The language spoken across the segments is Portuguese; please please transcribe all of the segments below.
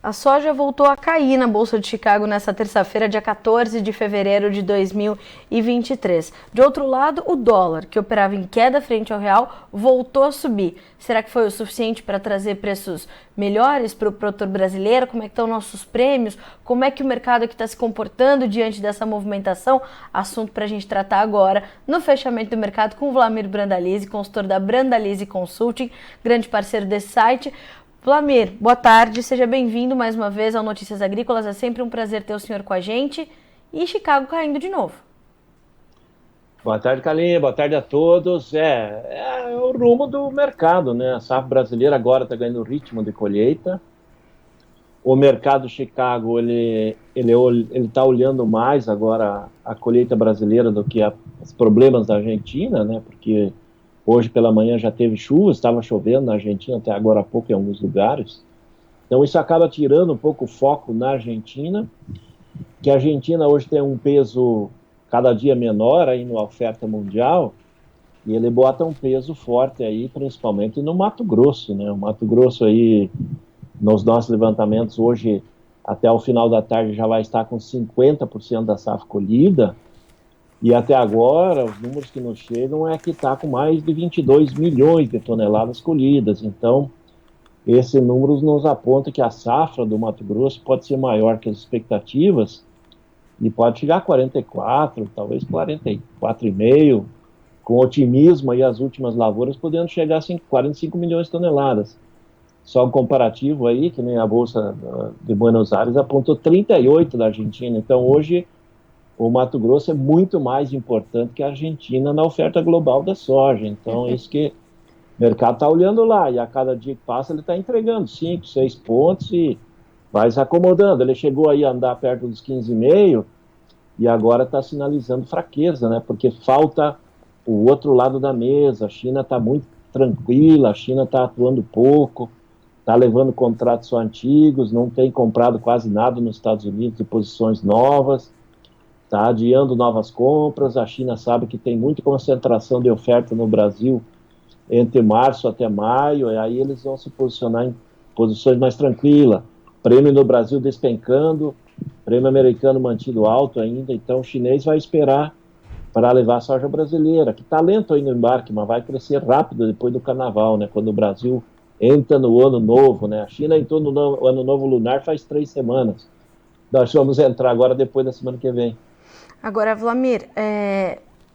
A soja voltou a cair na Bolsa de Chicago nesta terça-feira, dia 14 de fevereiro de 2023. De outro lado, o dólar, que operava em queda frente ao real, voltou a subir. Será que foi o suficiente para trazer preços melhores para o produtor brasileiro? Como é que estão nossos prêmios? Como é que o mercado aqui está se comportando diante dessa movimentação? Assunto para a gente tratar agora no fechamento do mercado com o Wlamir Brandalize, consultor da Brandalize Consulting, grande parceiro desse site. Wlamir, boa tarde, seja bem-vindo mais uma vez ao Notícias Agrícolas, é sempre um prazer ter o senhor com a gente. E Chicago caindo de novo. Boa tarde, Kaline, boa tarde a todos. É o rumo do mercado, né? A safra brasileira agora está ganhando ritmo de colheita. O mercado Chicago, ele está olhando mais agora a colheita brasileira do que os problemas da Argentina, né? Porque hoje pela manhã já teve chuva, estava chovendo na Argentina até agora há pouco em alguns lugares. Então isso acaba tirando um pouco o foco na Argentina, que a Argentina hoje tem um peso cada dia menor aí na oferta mundial, e ele bota um peso forte aí, principalmente no Mato Grosso, né? O Mato Grosso aí, nos nossos levantamentos hoje, até o final da tarde já vai estar com 50% da safra colhida. E até agora, os números que nos chegam é que está com mais de 22 milhões de toneladas colhidas. Então, esse número nos aponta que a safra do Mato Grosso pode ser maior que as expectativas e pode chegar a 44, talvez 44,5, com otimismo aí as últimas lavouras podendo chegar a 45 milhões de toneladas. Só um comparativo aí, que nem a Bolsa de Buenos Aires apontou 38 da Argentina. Então, hoje o Mato Grosso é muito mais importante que a Argentina na oferta global da soja. Então, é isso que o mercado está olhando lá. E a cada dia que passa, ele está entregando 5, 6 pontos e vai se acomodando. Ele chegou aí a andar perto dos 15,5 e agora está sinalizando fraqueza, né? Porque falta o outro lado da mesa. A China está muito tranquila, a China está atuando pouco, está levando contratos só antigos, não tem comprado quase nada nos Estados Unidos de posições novas. Está adiando novas compras. A China sabe que tem muita concentração de oferta no Brasil entre março até maio, e aí eles vão se posicionar em posições mais tranquilas. Prêmio no Brasil despencando, prêmio americano mantido alto ainda, então o chinês vai esperar para levar a soja brasileira, que está lento aí no embarque, mas vai crescer rápido depois do carnaval, né, quando o Brasil entra no ano novo, né? A China entrou no ano novo lunar faz 3 semanas. Nós vamos entrar agora depois da semana que vem. Agora, Wlamir,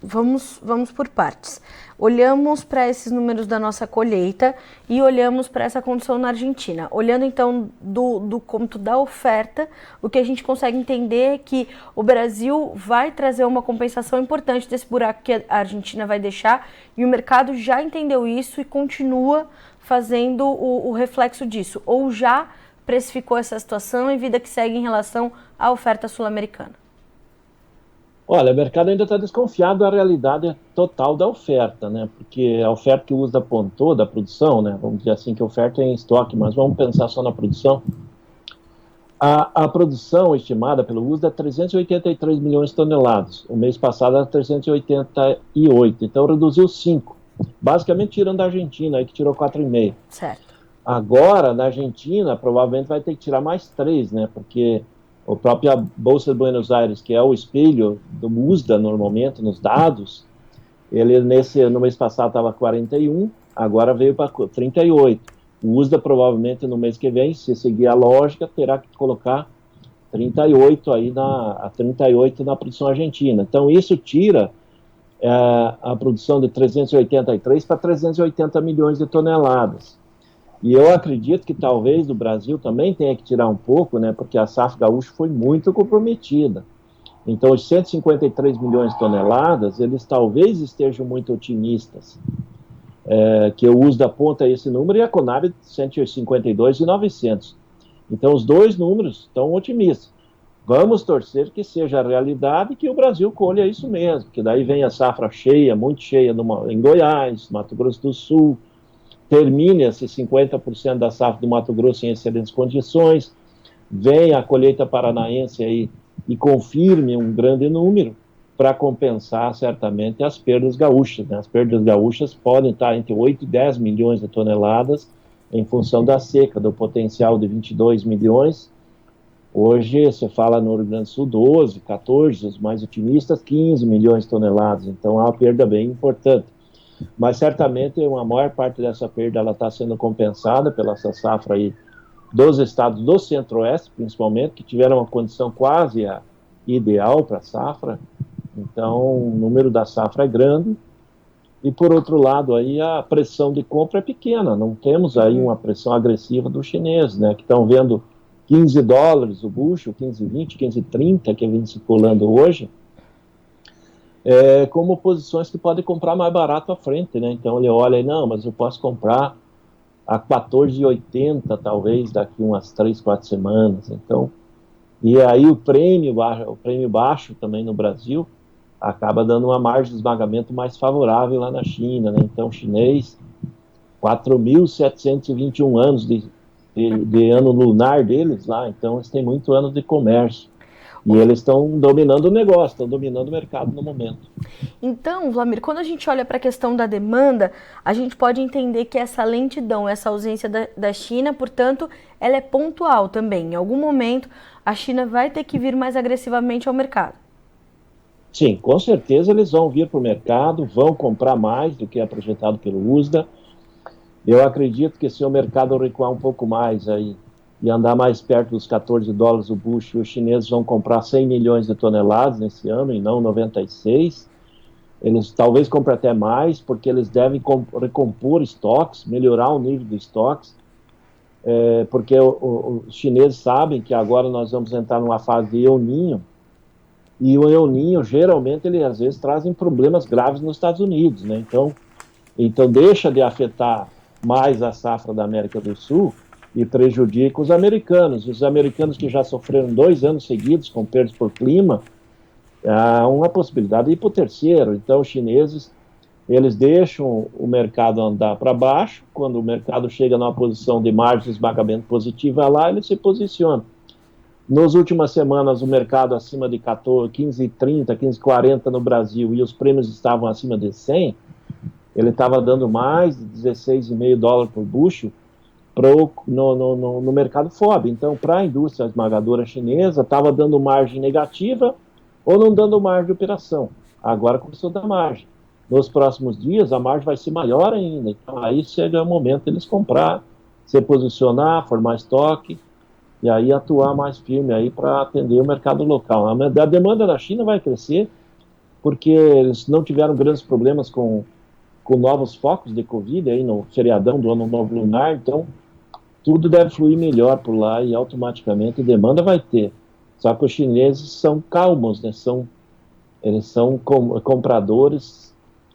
vamos por partes. Olhamos para esses números da nossa colheita e olhamos para essa condição na Argentina. Olhando então do cômputo da oferta, o que a gente consegue entender é que o Brasil vai trazer uma compensação importante desse buraco que a Argentina vai deixar, e o mercado já entendeu isso e continua fazendo o reflexo disso, ou já precificou essa situação e vida que segue em relação à oferta sul-americana. Olha, o mercado ainda está desconfiado da realidade total da oferta, né? Porque a oferta que o USDA apontou da produção, né? Vamos dizer assim que a oferta é em estoque, mas vamos pensar só na produção. A produção estimada pelo USDA é 383 milhões de toneladas. O mês passado era 388, então reduziu 5. Basicamente tirando a Argentina, aí que tirou 4,5. Certo. Agora, na Argentina, provavelmente vai ter que tirar mais 3, né? Porque a própria Bolsa de Buenos Aires, que é o espelho do USDA normalmente nos dados, ele no mês passado estava 41, agora veio para 38. O USDA provavelmente no mês que vem, se seguir a lógica, terá que colocar 38 aí a 38 na produção argentina. Então isso tira a produção de 383 para 380 milhões de toneladas. E eu acredito que talvez o Brasil também tenha que tirar um pouco, né, porque a safra gaúcha foi muito comprometida. Então, os 153 milhões de toneladas, eles talvez estejam muito otimistas, que o USDA aponta esse número e a Conab 152,900. Então, os dois números estão otimistas. Vamos torcer que seja a realidade e que o Brasil colha isso mesmo, que daí vem a safra cheia, muito cheia em Goiás, Mato Grosso do Sul, termine esses 50% da safra do Mato Grosso em excelentes condições, venha a colheita paranaense aí e confirme um grande número para compensar certamente as perdas gaúchas, né? As perdas gaúchas podem estar entre 8 e 10 milhões de toneladas em função da seca, do potencial de 22 milhões. Hoje, você fala no Rio Grande do Sul, 12, 14, os mais otimistas, 15 milhões de toneladas. Então, há uma perda bem importante. Mas, certamente, uma maior parte dessa perda está sendo compensada pela essa safra aí dos estados do Centro-Oeste, principalmente, que tiveram uma condição quase ideal para a safra. Então, o número da safra é grande. E, por outro lado, aí a pressão de compra é pequena. Não temos aí uma pressão agressiva dos chineses, né, que estão vendo $15 o bushel, 15,20, 15,30, que vem circulando hoje, como posições que podem comprar mais barato à frente, né? Então ele olha e, não, mas eu posso comprar a 14,80 talvez daqui umas 3, 4 semanas. Então, e aí o prêmio baixo também no Brasil acaba dando uma margem de esmagamento mais favorável lá na China, né? Então o chinês, 4.721 anos de ano lunar deles lá, então eles têm muito ano de comércio. E eles estão dominando o negócio, estão dominando o mercado no momento. Então, Vlamir, quando a gente olha para a questão da demanda, a gente pode entender que essa lentidão, essa ausência da China, portanto, ela é pontual também. Em algum momento, a China vai ter que vir mais agressivamente ao mercado. Sim, com certeza eles vão vir para o mercado, vão comprar mais do que é projetado pelo USDA. Eu acredito que se o mercado recuar um pouco mais aí e andar mais perto dos $14 o bushel, os chineses vão comprar 100 milhões de toneladas nesse ano e não 96. Eles talvez comprem até mais, porque eles devem recompor estoques, melhorar o nível de estoques, porque os chineses sabem que agora nós vamos entrar numa fase de El Niño, e o El Niño, geralmente, ele às vezes trazem problemas graves nos Estados Unidos, né? Então deixa de afetar mais a safra da América do Sul e prejudica os americanos. Os americanos que já sofreram 2 anos seguidos com perdas por clima, há uma possibilidade de ir para o terceiro. Então os chineses, eles deixam o mercado andar para baixo, quando o mercado chega numa posição de margem de esmagamento positiva lá, ele se posiciona. Nas últimas semanas, o mercado acima de 15,30, 15,40 no Brasil, e os prêmios estavam acima de 100, ele estava dando mais de $16,5 por bushel no mercado FOB. Então, para a indústria esmagadora chinesa, estava dando margem negativa ou não dando margem de operação. Agora começou a dar margem. Nos próximos dias, a margem vai ser maior ainda. Então, aí chega o momento de eles comprar, se posicionar, formar estoque, e aí atuar mais firme aí para atender o mercado local. A demanda da China vai crescer, porque eles não tiveram grandes problemas com novos focos de Covid aí no feriadão do Ano Novo Lunar, então tudo deve fluir melhor por lá e automaticamente demanda vai ter. Só que os chineses são calmos, né? Eles são compradores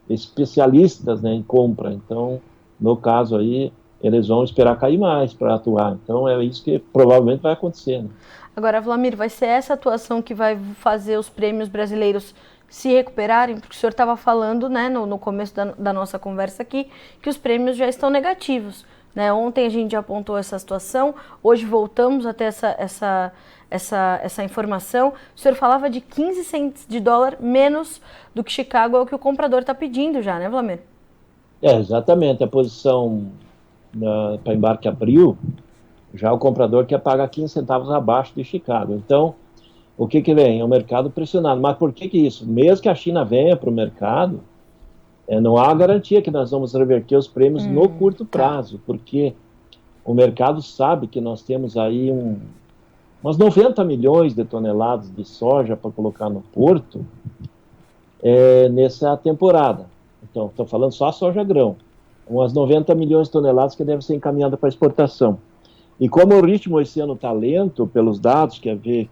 especialistas, né, em compra. Então, no caso aí, eles vão esperar cair mais para atuar. Então, é isso que provavelmente vai acontecer, né? Agora, Vlamir, vai ser essa atuação que vai fazer os prêmios brasileiros se recuperarem? Porque o senhor estava falando, né, no começo da nossa conversa aqui, que os prêmios já estão negativos, né? Ontem a gente já apontou essa situação, hoje voltamos a ter essa informação. O senhor falava de 15 cents de dólar menos do que Chicago, é o que o comprador está pedindo já, né, Vlamir? Exatamente. A posição para embarque abril, já o comprador quer pagar 15 centavos abaixo de Chicago. Então, o que vem? É o mercado pressionado. Mas por que isso? Mesmo que a China venha para o mercado, não há garantia que nós vamos reverter os prêmios no curto prazo, porque o mercado sabe que nós temos aí umas 90 milhões de toneladas de soja para colocar no porto nessa temporada. Então, estou falando só a soja grão. Umas 90 milhões de toneladas que devem ser encaminhadas para exportação. E como o ritmo esse ano está lento, pelos dados, quer ver,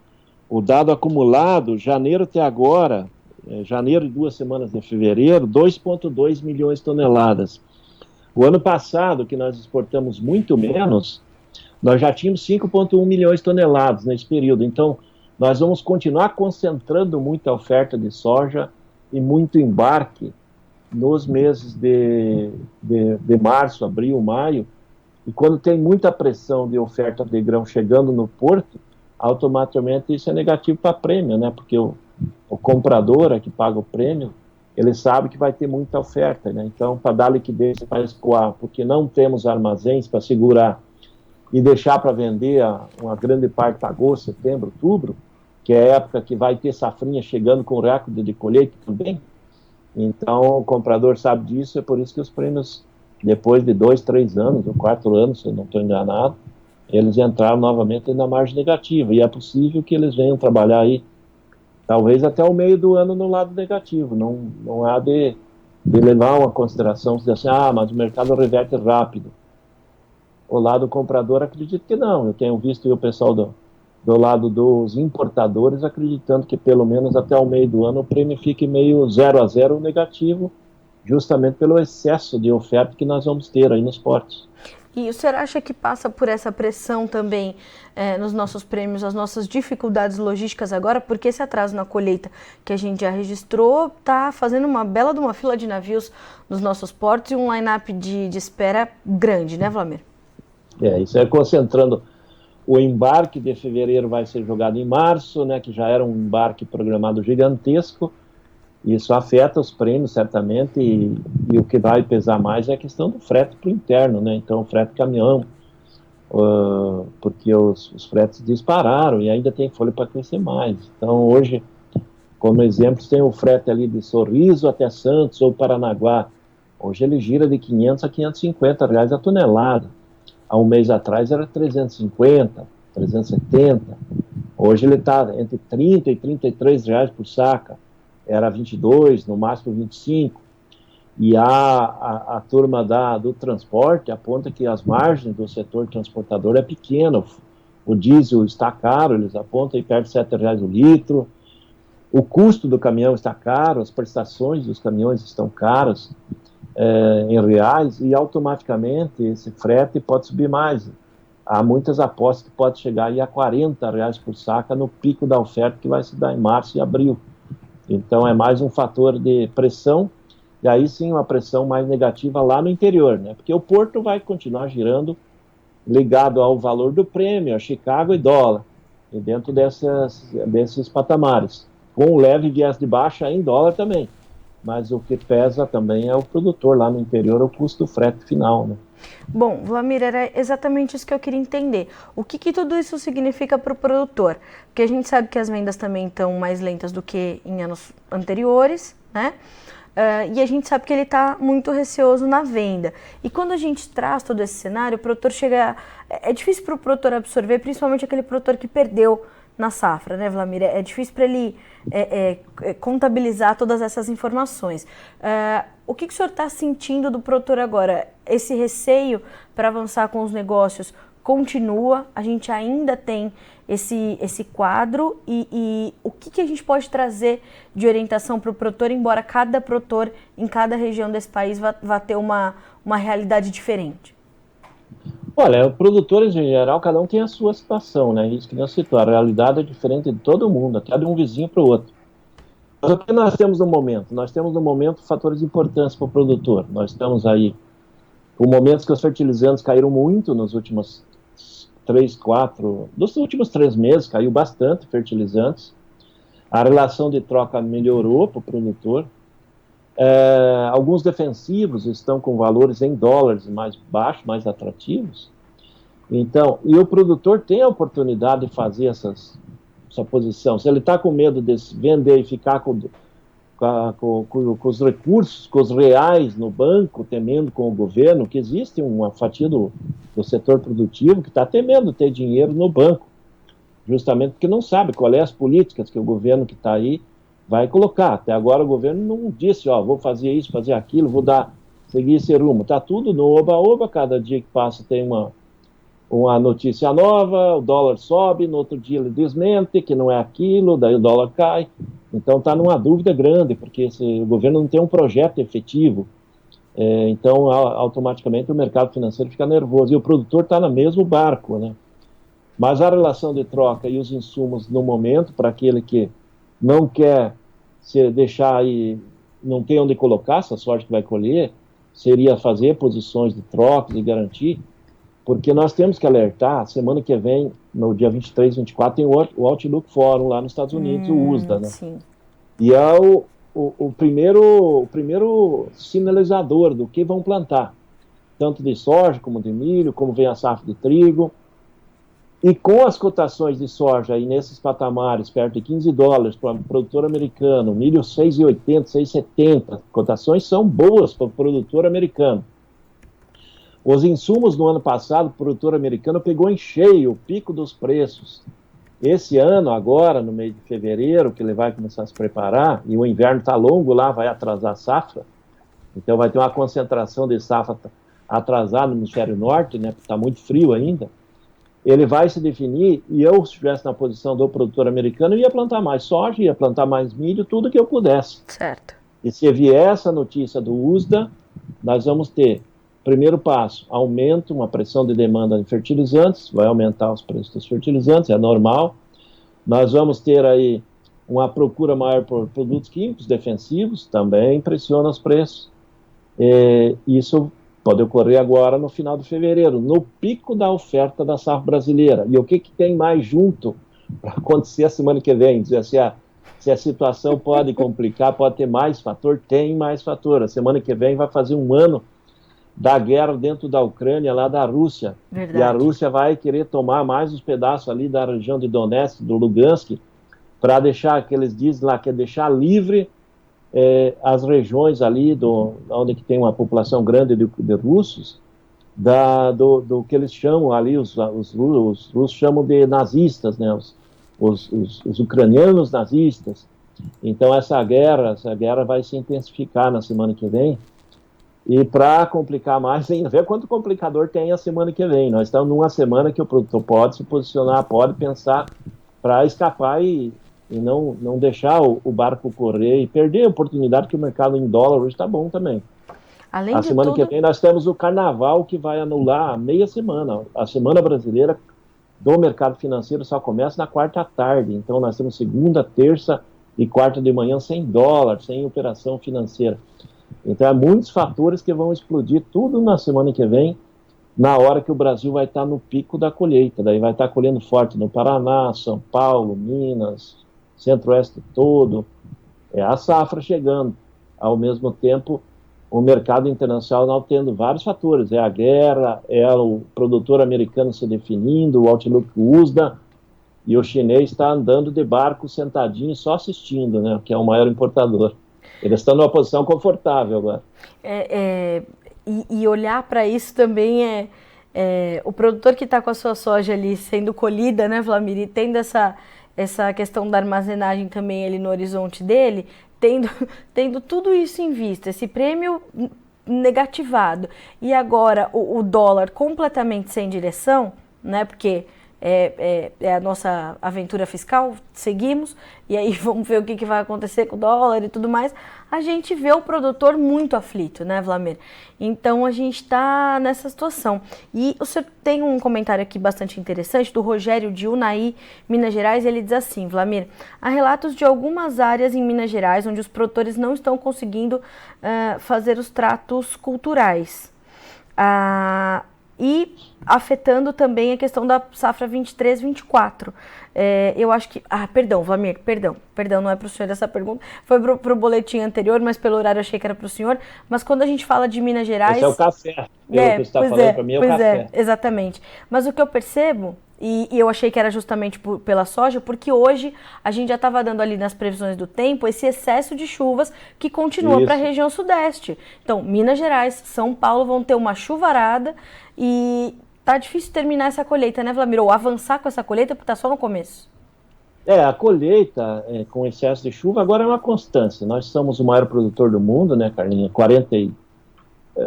o dado acumulado, janeiro até agora, janeiro e 2 semanas de fevereiro, 2,2 milhões de toneladas. O ano passado, que nós exportamos muito menos, nós já tínhamos 5,1 milhões de toneladas nesse período. Então, nós vamos continuar concentrando muita oferta de soja e muito embarque nos meses de março, abril, maio. E quando tem muita pressão de oferta de grão chegando no porto, automaticamente isso é negativo para prêmio, né? Porque o comprador é que paga o prêmio, ele sabe que vai ter muita oferta, né? Então, para dar liquidez para escoar, porque não temos armazéns para segurar e deixar para vender uma grande parte para agosto, setembro, outubro, que é a época que vai ter safrinha chegando com recorde de colheita também. Então, o comprador sabe disso, é por isso que os prêmios, depois de 2, 3 anos, ou 4 anos, se eu não estou enganado, eles entraram novamente na margem negativa, e é possível que eles venham trabalhar aí, talvez até o meio do ano no lado negativo, não há de levar uma consideração, dizer assim, mas o mercado reverte rápido. O lado comprador acredita que não, eu tenho visto o pessoal do lado dos importadores acreditando que pelo menos até o meio do ano o prêmio fique meio 0-0 negativo, justamente pelo excesso de oferta que nós vamos ter aí nos portos. E o senhor acha que passa por essa pressão também nos nossos prêmios, as nossas dificuldades logísticas agora? Porque esse atraso na colheita que a gente já registrou está fazendo uma bela de uma fila de navios nos nossos portos e um line-up de espera grande, né, Wlamir? Isso é concentrando. O embarque de fevereiro vai ser jogado em março, né, que já era um embarque programado gigantesco. Isso afeta os prêmios, certamente, e o que vai pesar mais é a questão do frete para o interno, né? Então, o frete caminhão, porque os fretes dispararam e ainda tem folha para crescer mais. Então, hoje, como exemplo, tem o frete ali de Sorriso até Santos ou Paranaguá. Hoje ele gira de 500 a 550 reais a tonelada. Há um mês atrás era 350, 370. Hoje ele está entre 30 e 33 reais por saca. Era 22, no máximo 25, e a turma do transporte aponta que as margens do setor transportador é pequena, o diesel está caro, eles apontam aí perto de R$7 o litro, o custo do caminhão está caro, as prestações dos caminhões estão caras em reais, e automaticamente esse frete pode subir mais. Há muitas apostas que pode chegar aí a R$40 por saca no pico da oferta que vai se dar em março e abril. Então é mais um fator de pressão, e aí sim uma pressão mais negativa lá no interior, né? Porque o porto vai continuar girando ligado ao valor do prêmio, a Chicago e dólar, e dentro desses patamares, com um leve viés de baixa em dólar também, mas o que pesa também é o produtor lá no interior, o custo do frete final, né? Bom, Wlamir, era exatamente isso que eu queria entender. O que tudo isso significa para o produtor? Porque a gente sabe que as vendas também estão mais lentas do que em anos anteriores, né? E a gente sabe que ele está muito receoso na venda. E quando a gente traz todo esse cenário, o produtor chega... É difícil para o produtor absorver, principalmente aquele produtor que perdeu na safra, né, Wlamir? É difícil para ele contabilizar todas essas informações. O que o senhor está sentindo do produtor agora? Esse receio para avançar com os negócios continua? A gente ainda tem esse quadro e o que a gente pode trazer de orientação para o produtor, embora cada produtor em cada região desse país vá ter uma realidade diferente? Olha, produtores em geral, cada um tem a sua situação, né? Isso que nós citou, a realidade é diferente de todo mundo, até de um vizinho para o outro. Mas o que nós temos no momento? Nós temos no momento fatores importantes para o produtor. Nós estamos aí com momentos que os fertilizantes caíram muito nos últimos 3 meses, caiu bastante fertilizantes. A relação de troca melhorou para o produtor. Alguns defensivos estão com valores em dólares mais baixos, mais atrativos. Então, e o produtor tem a oportunidade de fazer essa posição. Se ele está com medo de vender e ficar com os recursos, com os reais no banco, temendo com o governo, que existe uma fatia do setor produtivo que está temendo ter dinheiro no banco, justamente porque não sabe qual é as políticas que o governo que está aí vai colocar. Até agora o governo não disse, vou fazer isso, fazer aquilo, seguir esse rumo. Está tudo no oba-oba, cada dia que passa tem uma notícia nova, o dólar sobe, no outro dia ele desmente que não é aquilo, daí o dólar cai. Então está numa dúvida grande, porque o governo não tem um projeto efetivo. Então automaticamente o mercado financeiro fica nervoso, e o produtor está no mesmo barco, né? Mas a relação de troca e os insumos no momento, para aquele que não quer se deixar aí, não tem onde colocar essa sorte que vai colher, seria fazer posições de trocas e garantir, porque nós temos que alertar, semana que vem, no dia 23, 24, tem o Outlook Forum lá nos Estados Unidos, o USDA, né? Sim. E o primeiro sinalizador do que vão plantar, tanto de soja como de milho, como vem a safra de trigo. E com as cotações de soja aí nesses patamares, perto de $15 para o produtor americano, milho 6,80, 6,70, cotações são boas para o produtor americano. Os insumos no ano passado, o produtor americano pegou em cheio o pico dos preços. Esse ano, agora, no mês de fevereiro, que ele vai começar a se preparar, e o inverno está longo lá, vai atrasar a safra, então vai ter uma concentração de safra atrasada no hemisfério norte, né, porque está muito frio ainda. Ele vai se definir, e eu, se estivesse na posição do produtor americano, ia plantar mais soja, ia plantar mais milho, tudo que eu pudesse. Certo. E se vier essa notícia do USDA, nós vamos ter, primeiro passo, aumento, uma pressão de demanda de fertilizantes, vai aumentar os preços dos fertilizantes, é normal. Nós vamos ter aí uma procura maior por produtos químicos defensivos, também pressiona os preços. Isso pode ocorrer agora no final de fevereiro, no pico da oferta da safra brasileira. E o que tem mais junto para acontecer a semana que vem? Dizer, se a situação pode complicar, pode ter mais fator, tem mais fator. A semana que vem vai fazer um ano da guerra dentro da Ucrânia, lá da Rússia. Verdade. E a Rússia vai querer tomar mais uns pedaços ali da região de Donetsk, do Lugansk, para deixar, que eles dizem lá, que é deixar livre as regiões ali, onde que tem uma população grande de russos, do que eles chamam ali, os russos chamam de nazistas, né, os ucranianos nazistas. Então essa guerra vai se intensificar na semana que vem, e para complicar mais ainda, vê quanto complicador tem a semana que vem. Nós estamos numa semana que o produtor pode se posicionar, pode pensar para escapar e não deixar o barco correr e perder a oportunidade, que o mercado em dólar hoje está bom também. Além a de semana tudo... que vem nós temos o carnaval, que vai anular meia semana. A semana brasileira do mercado financeiro só começa na quarta à tarde, então nós temos segunda, terça e quarta de manhã sem dólar, sem operação financeira. Então há muitos fatores que vão explodir tudo na semana que vem, na hora que o Brasil vai estar no pico da colheita. Daí vai estar colhendo forte no Paraná, São Paulo, Minas, Centro-Oeste todo. É a safra chegando. Ao mesmo tempo, o mercado internacional tendo vários fatores. É a guerra, é o produtor americano se definindo, o outlook USDA, e o chinês está andando de barco sentadinho, só assistindo, né, que é o maior importador. Eles estão numa posição confortável agora. E olhar para isso também o produtor que está com a sua soja ali sendo colhida, né, Vlamir, e tendo essa questão da armazenagem também ali no horizonte dele, tendo tudo isso em vista, esse prêmio negativado, e agora o dólar completamente sem direção, né, porque é a nossa aventura fiscal, seguimos, e aí vamos ver o que vai acontecer com o dólar e tudo mais. A gente vê o produtor muito aflito, né, Vlamir? Então a gente está nessa situação. E o senhor tem um comentário aqui bastante interessante do Rogério de Unai, Minas Gerais, e ele diz assim: Vlamir, há relatos de algumas áreas em Minas Gerais onde os produtores não estão conseguindo fazer os tratos culturais. E afetando também a questão da safra 23-24. Eu acho que... perdão, Vlamir, perdão, não é para o senhor essa pergunta, foi para o boletim anterior, mas pelo horário eu achei que era para o senhor. Mas quando a gente fala de Minas Gerais... Esse é o café, que você está falando para mim, é o café. Exatamente. Mas o que eu percebo, e eu achei que era justamente pela soja, porque hoje a gente já estava dando ali nas previsões do tempo esse excesso de chuvas que continua para a região sudeste. Então, Minas Gerais, São Paulo vão ter uma chuvarada e tá difícil terminar essa colheita, né, Vlamir? Ou avançar com essa colheita, porque tá só no começo. A colheita com excesso de chuva agora é uma constância. Nós somos o maior produtor do mundo, né, Carlinha?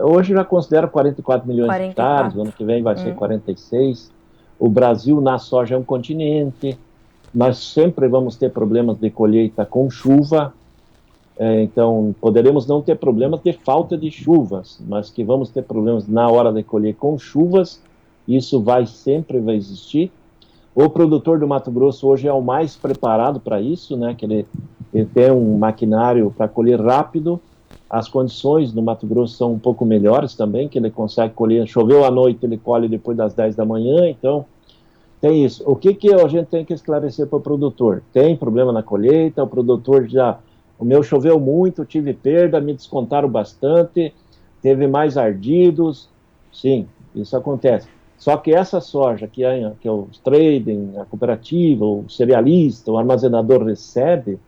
Hoje já considero 44 milhões de hectares, o ano que vem vai ser 46. O Brasil na soja é um continente. Nós sempre vamos ter problemas de colheita com chuva. Então, poderemos não ter problemas de falta de chuvas, mas que vamos ter problemas na hora de colher com chuvas, isso sempre vai existir. O produtor do Mato Grosso hoje é o mais preparado para isso, né, que ele tem um maquinário para colher rápido, as condições no Mato Grosso são um pouco melhores também, que ele consegue colher, choveu à noite, ele colhe depois das 10 da manhã, então tem isso. O que a gente tem que esclarecer para o produtor? Tem problema na colheita, o produtor já o meu choveu muito, tive perda, me descontaram bastante, teve mais ardidos. Sim, isso acontece. Só que essa soja que é o trading, a cooperativa, o cerealista, o armazenador recebe,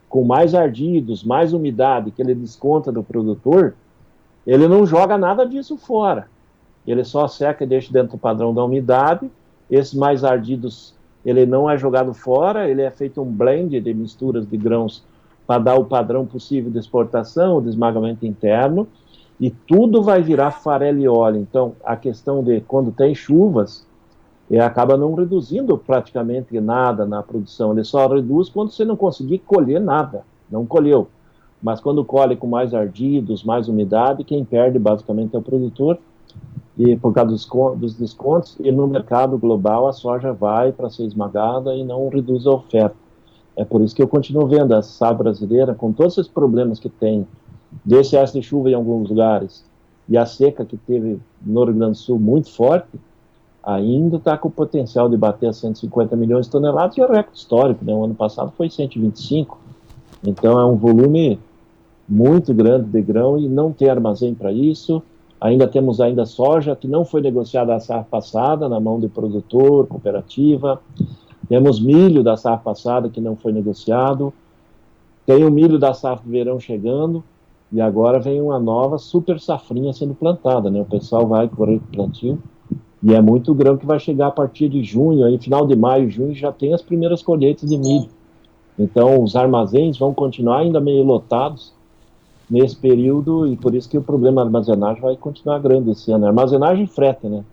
com mais ardidos, mais umidade que ele desconta do produtor, ele não joga nada disso fora. Ele só seca e deixa dentro do padrão da umidade. Esses mais ardidos, ele não é jogado fora, ele é feito um blend de misturas de grãos para dar o padrão possível de exportação, de esmagamento interno, e tudo vai virar farelo e óleo. Então, a questão de quando tem chuvas, acaba não reduzindo praticamente nada na produção. Ele só reduz quando você não conseguir colher nada. Não colheu. Mas quando colhe com mais ardidos, mais umidade, quem perde basicamente é o produtor. E por causa dos descontos, e no mercado global a soja vai para ser esmagada e não reduz a oferta. É por isso que eu continuo vendo a safra brasileira, com todos esses problemas que tem, de excesso de chuva em alguns lugares, e a seca que teve no Rio Grande do Sul muito forte, ainda está com o potencial de bater 150 milhões de toneladas, e é recorde histórico, né? O ano passado foi 125, então é um volume muito grande de grão e não tem armazém para isso. Ainda temos soja que não foi negociada a safra passada, na mão de produtor, cooperativa. Temos milho da safra passada que não foi negociado. Tem o milho da safra verão chegando, e agora vem uma nova super safrinha sendo plantada, né? O pessoal vai correr para o plantio. E é muito grão que vai chegar a partir de junho, aí final de maio, junho, já tem as primeiras colheitas de milho. Então, os armazéns vão continuar ainda meio lotados nesse período, e por isso que o problema da armazenagem vai continuar grande esse ano. Armazenagem e frete, né?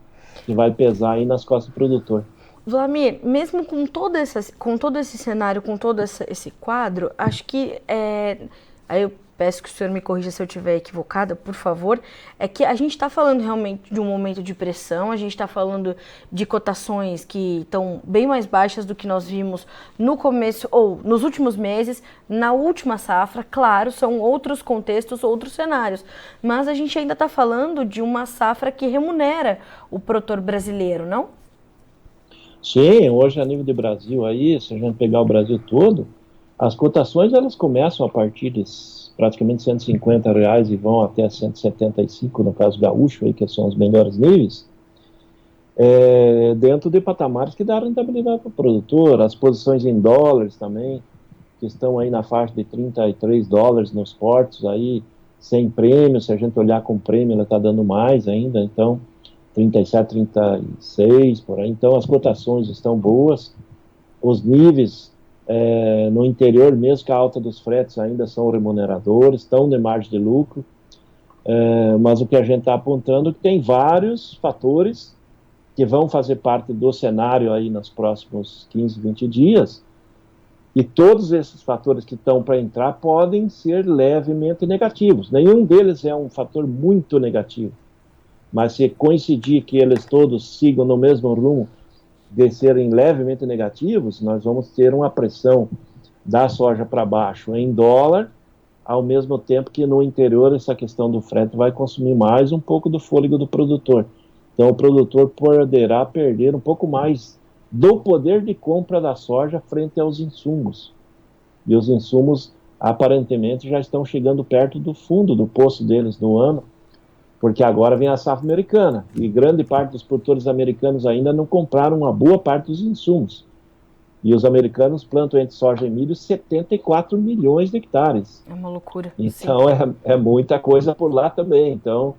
Que vai pesar aí nas costas do produtor. Vladimir, mesmo com todo esse cenário, com todo esse quadro, acho que, aí eu peço que o senhor me corrija se eu estiver equivocada, por favor, é que a gente está falando realmente de um momento de pressão, a gente está falando de cotações que estão bem mais baixas do que nós vimos no começo, ou nos últimos meses, na última safra. Claro, são outros contextos, outros cenários, mas a gente ainda está falando de uma safra que remunera o produtor brasileiro, não? Sim, hoje a nível de Brasil aí, se a gente pegar o Brasil todo, as cotações elas começam a partir de praticamente R$150 e vão até 175 no caso gaúcho, aí, que são os melhores níveis, dentro de patamares que dá rentabilidade para o produtor. As posições em dólares também, que estão aí na faixa de $33 nos portos, aí, sem prêmio. Se a gente olhar com prêmio, ela está dando mais ainda, então 37, 36, por aí. Então as cotações estão boas, os níveis no interior, mesmo que a alta dos fretes ainda são remuneradores, estão de margem de lucro, mas o que a gente está apontando é que tem vários fatores que vão fazer parte do cenário aí nos próximos 15, 20 dias, e todos esses fatores que estão para entrar podem ser levemente negativos. Nenhum deles é um fator muito negativo, mas se coincidir que eles todos sigam no mesmo rumo de serem levemente negativos, nós vamos ter uma pressão da soja para baixo em dólar, ao mesmo tempo que no interior essa questão do frete vai consumir mais um pouco do fôlego do produtor. Então o produtor poderá perder um pouco mais do poder de compra da soja frente aos insumos. E os insumos aparentemente já estão chegando perto do fundo do poço deles no ano, porque agora vem a safra americana, e grande parte dos produtores americanos ainda não compraram uma boa parte dos insumos. E os americanos plantam entre soja e milho 74 milhões de hectares. É uma loucura. Então é muita coisa por lá também. Então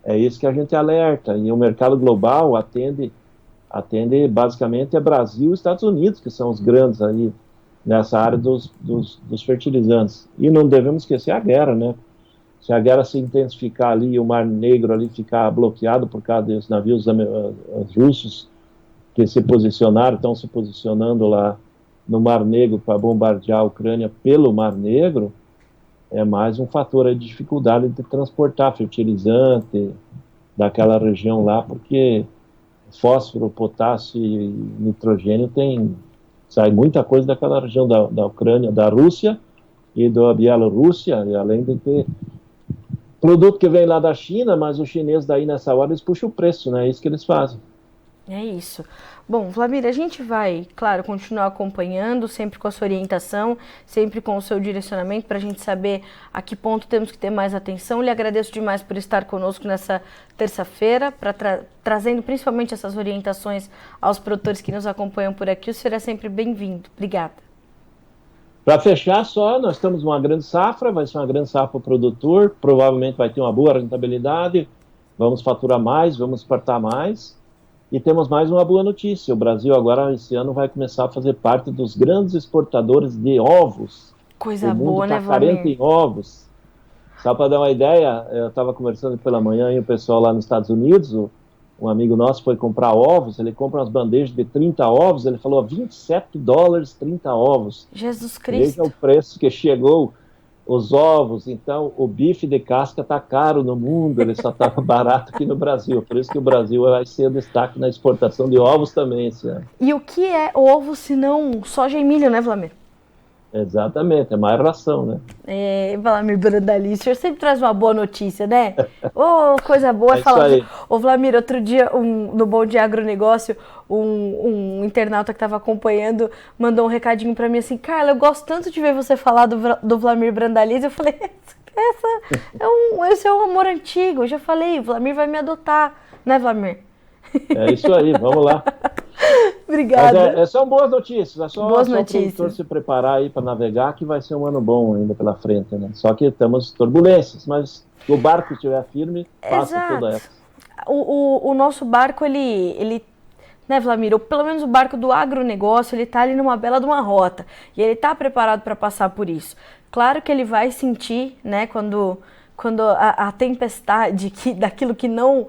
é isso que a gente alerta. E o mercado global atende basicamente Brasil e Estados Unidos, que são os grandes aí nessa área dos fertilizantes. E não devemos esquecer a guerra, né? Se a guerra se intensificar ali, o Mar Negro ali ficar bloqueado por causa dos navios russos que se posicionaram, estão se posicionando lá no Mar Negro para bombardear a Ucrânia pelo Mar Negro, é mais um fator de dificuldade de transportar fertilizante daquela região lá, porque fósforo, potássio e nitrogênio sai muita coisa daquela região da Ucrânia, da Rússia e da Bielorrússia, e além de ter produto que vem lá da China, mas os chineses daí nessa hora eles puxam o preço, né? É isso que eles fazem. É isso. Bom, Vlamir, a gente vai, claro, continuar acompanhando, sempre com a sua orientação, sempre com o seu direcionamento, para a gente saber a que ponto temos que ter mais atenção. Lhe agradeço demais por estar conosco nessa terça-feira, trazendo principalmente essas orientações aos produtores que nos acompanham por aqui. O senhor é sempre bem-vindo. Obrigada. Para fechar só, nós estamos numa grande safra, vai ser uma grande safra para o produtor, provavelmente vai ter uma boa rentabilidade, vamos faturar mais, vamos exportar mais. E temos mais uma boa notícia, o Brasil agora, esse ano, vai começar a fazer parte dos grandes exportadores de ovos. Coisa boa, né, Vlamir? Carente em ovos. Só para dar uma ideia, eu estava conversando pela manhã e o pessoal lá nos Estados Unidos, um amigo nosso foi comprar ovos, ele compra umas bandejas de 30 ovos, ele falou $27, 30 ovos. Jesus Cristo. Veja o preço que chegou os ovos, então o bife de casca está caro no mundo, ele só está barato aqui no Brasil, por isso que o Brasil vai ser destaque na exportação de ovos também esse ano. E o que é ovo se não soja e milho, né, Vlamir? Exatamente, é mais ração, né? É, Vlamir Brandalize, o senhor sempre traz uma boa notícia, né? Coisa boa falar. Vlamir, outro dia, no Bom Dia Agronegócio, um internauta que estava acompanhando mandou um recadinho para mim assim: Carla, eu gosto tanto de ver você falar do Vlamir Brandalize. Eu falei, esse é um amor antigo. Eu já falei, o Vlamir vai me adotar, né, Vlamir? É isso aí, vamos lá. Obrigada. Mas são boas notícias, é só boas o produtor se preparar aí para navegar, que vai ser um ano bom ainda pela frente, né? Só que temos turbulências, mas se o barco estiver firme, passa toda essa. O nosso barco, ele né, Vlamir, ou pelo menos o barco do agronegócio, ele tá ali numa bela de uma rota, e ele tá preparado para passar por isso. Claro que ele vai sentir, né, quando a tempestade daquilo que não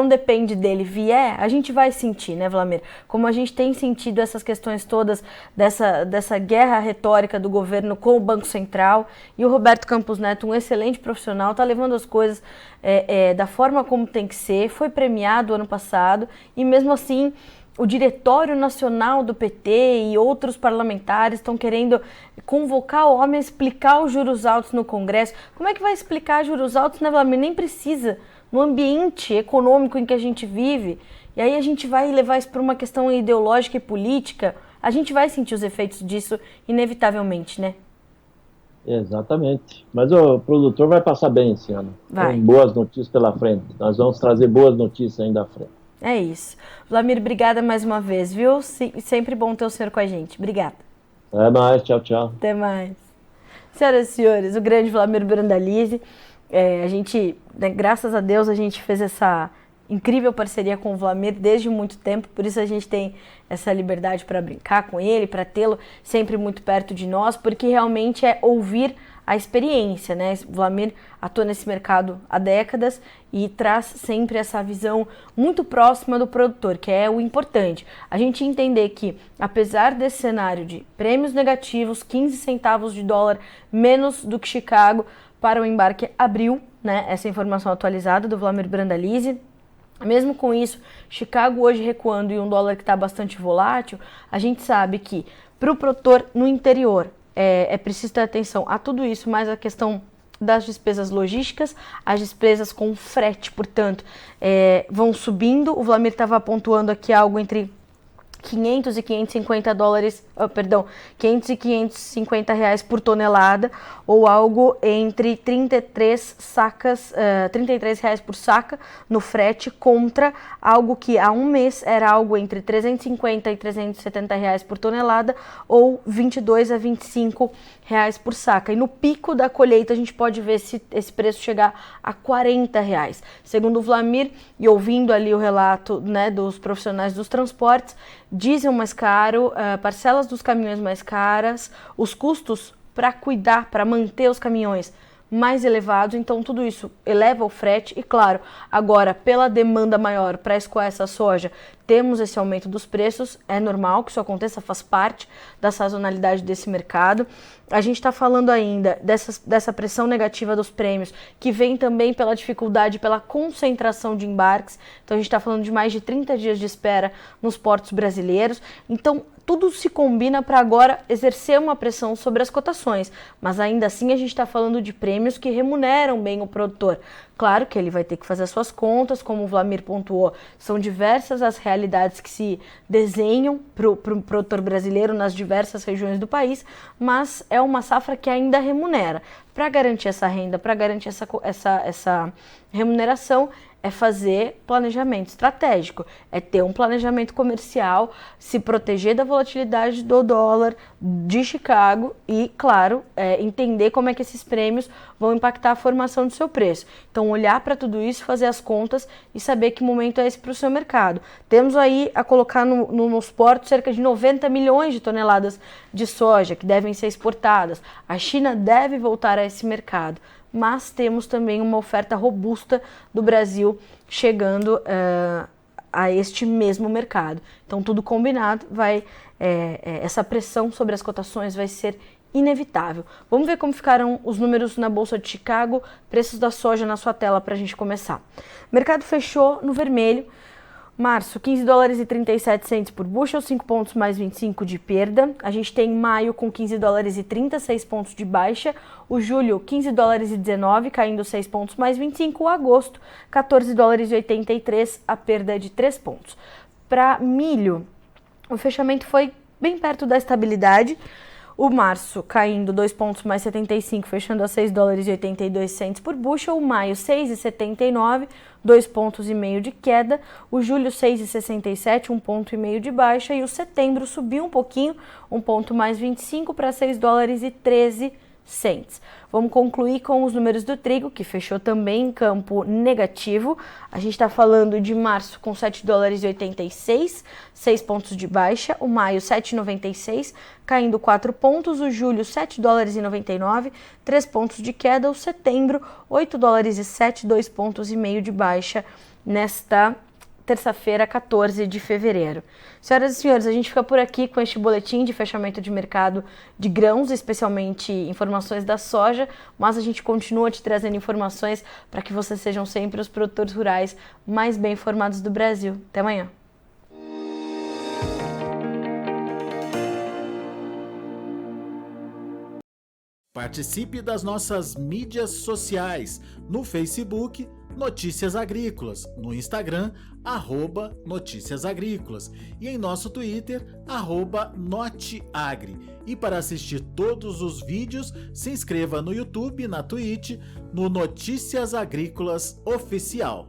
depende dele vier, a gente vai sentir, né, Vlamir? Como a gente tem sentido essas questões todas dessa guerra retórica do governo com o Banco Central, e o Roberto Campos Neto, um excelente profissional, está levando as coisas da forma como tem que ser, foi premiado ano passado, e mesmo assim o Diretório Nacional do PT e outros parlamentares estão querendo convocar o homem a explicar os juros altos no Congresso. Como é que vai explicar juros altos, né, Vlamir? Nem precisa, no ambiente econômico em que a gente vive. E aí a gente vai levar isso para uma questão ideológica e política. A gente vai sentir os efeitos disso inevitavelmente, né? Exatamente. Mas o produtor vai passar bem esse ano. Vai. Tem boas notícias pela frente. Nós vamos trazer boas notícias ainda à frente. É isso. Vlamir, obrigada mais uma vez, viu? Sempre bom ter o senhor com a gente. Obrigada. Até mais, tchau, tchau. Até mais. Senhoras e senhores, o grande Vlamir Brandalize, a gente, né, graças a Deus, a gente fez essa incrível parceria com o Vlamir desde muito tempo, por isso a gente tem essa liberdade para brincar com ele, para tê-lo sempre muito perto de nós, porque realmente é ouvir a experiência, né? O Vlamir atua nesse mercado há décadas e traz sempre essa visão muito próxima do produtor, que é o importante. A gente entender que, apesar desse cenário de prêmios negativos, 15 centavos de dólar menos do que Chicago para o embarque abril, né? Essa informação atualizada do Vlamir Brandalize. Mesmo com isso, Chicago hoje recuando e um dólar que está bastante volátil, a gente sabe que para o produtor no interior, é preciso ter atenção a tudo isso, mas a questão das despesas logísticas, as despesas com frete, portanto, vão subindo. O Vlamir estava pontuando aqui algo entre 500 e 550 dólares, 500 e 550 reais por tonelada, ou algo entre 33 reais por saca no frete, contra algo que há um mês era algo entre 350 e 370 reais por tonelada, ou 22 a 25 reais por saca. E no pico da colheita a gente pode ver esse preço chegar a 40 reais. Segundo o Vlamir, e ouvindo ali o relato, né, dos profissionais dos transportes, diesel mais caro, parcelas dos caminhões mais caras, os custos para cuidar, para manter os caminhões mais elevados, então tudo isso eleva o frete e, claro, agora pela demanda maior para escoar essa soja, temos esse aumento dos preços, é normal que isso aconteça, faz parte da sazonalidade desse mercado. A gente está falando ainda dessa pressão negativa dos prêmios, que vem também pela dificuldade, pela concentração de embarques, então a gente está falando de mais de 30 dias de espera nos portos brasileiros, então tudo se combina para agora exercer uma pressão sobre as cotações, mas ainda assim a gente está falando de prêmios que remuneram bem o produtor. Claro que ele vai ter que fazer as suas contas, como o Vlamir pontuou, são diversas as realidades realidades que se desenham para o produtor brasileiro nas diversas regiões do país, mas é uma safra que ainda remunera. Para garantir essa renda, para garantir essa remuneração, é fazer planejamento estratégico, é ter um planejamento comercial, se proteger da volatilidade do dólar de Chicago e, claro, entender como é que esses prêmios vão impactar a formação do seu preço. Então, olhar para tudo isso, fazer as contas e saber que momento é esse para o seu mercado. Temos aí a colocar nos portos cerca de 90 milhões de toneladas de soja que devem ser exportadas. A China deve voltar a esse mercado, mas temos também uma oferta robusta do Brasil chegando a este mesmo mercado. Então, tudo combinado, essa pressão sobre as cotações vai ser inevitável. Vamos ver como ficaram os números na Bolsa de Chicago, preços da soja na sua tela para a gente começar. O mercado fechou no vermelho. Março, 15 dólares e 37 centes por bushel, 5 pontos mais 25 de perda. A gente tem maio com 15 dólares e 36 pontos de baixa. O julho, 15 dólares e 19, caindo 6 pontos mais 25. O agosto, 14 dólares e 83, a perda de 3 pontos. Para milho, o fechamento foi bem perto da estabilidade. O março caindo 2 pontos mais 75, fechando a 6 dólares e 82 centes por bushel. O maio 6,79, 2 pontos e meio de queda. O julho 6,67, 1 ponto e meio de baixa. E o setembro subiu um pouquinho, 1 ponto mais 25 para 6 dólares e 13 centes. Vamos concluir com os números do trigo, que fechou também em campo negativo. A gente está falando de março com 7 dólares e 86, 6 pontos de baixa. O maio 7,96, caindo 4 pontos. O julho 7 dólares e 99, 3 pontos de queda. O setembro 8 dólares e 7, 2 pontos e meio de baixa nesta terça-feira, 14 de fevereiro. Senhoras e senhores, a gente fica por aqui com este boletim de fechamento de mercado de grãos, especialmente informações da soja, mas a gente continua te trazendo informações para que vocês sejam sempre os produtores rurais mais bem informados do Brasil. Até amanhã. Participe das nossas mídias sociais, no Facebook, Notícias Agrícolas, no Instagram, @Notícias Agrícolas e em nosso Twitter, @Noteagri. E para assistir todos os vídeos, se inscreva no YouTube, na Twitch, no Notícias Agrícolas Oficial.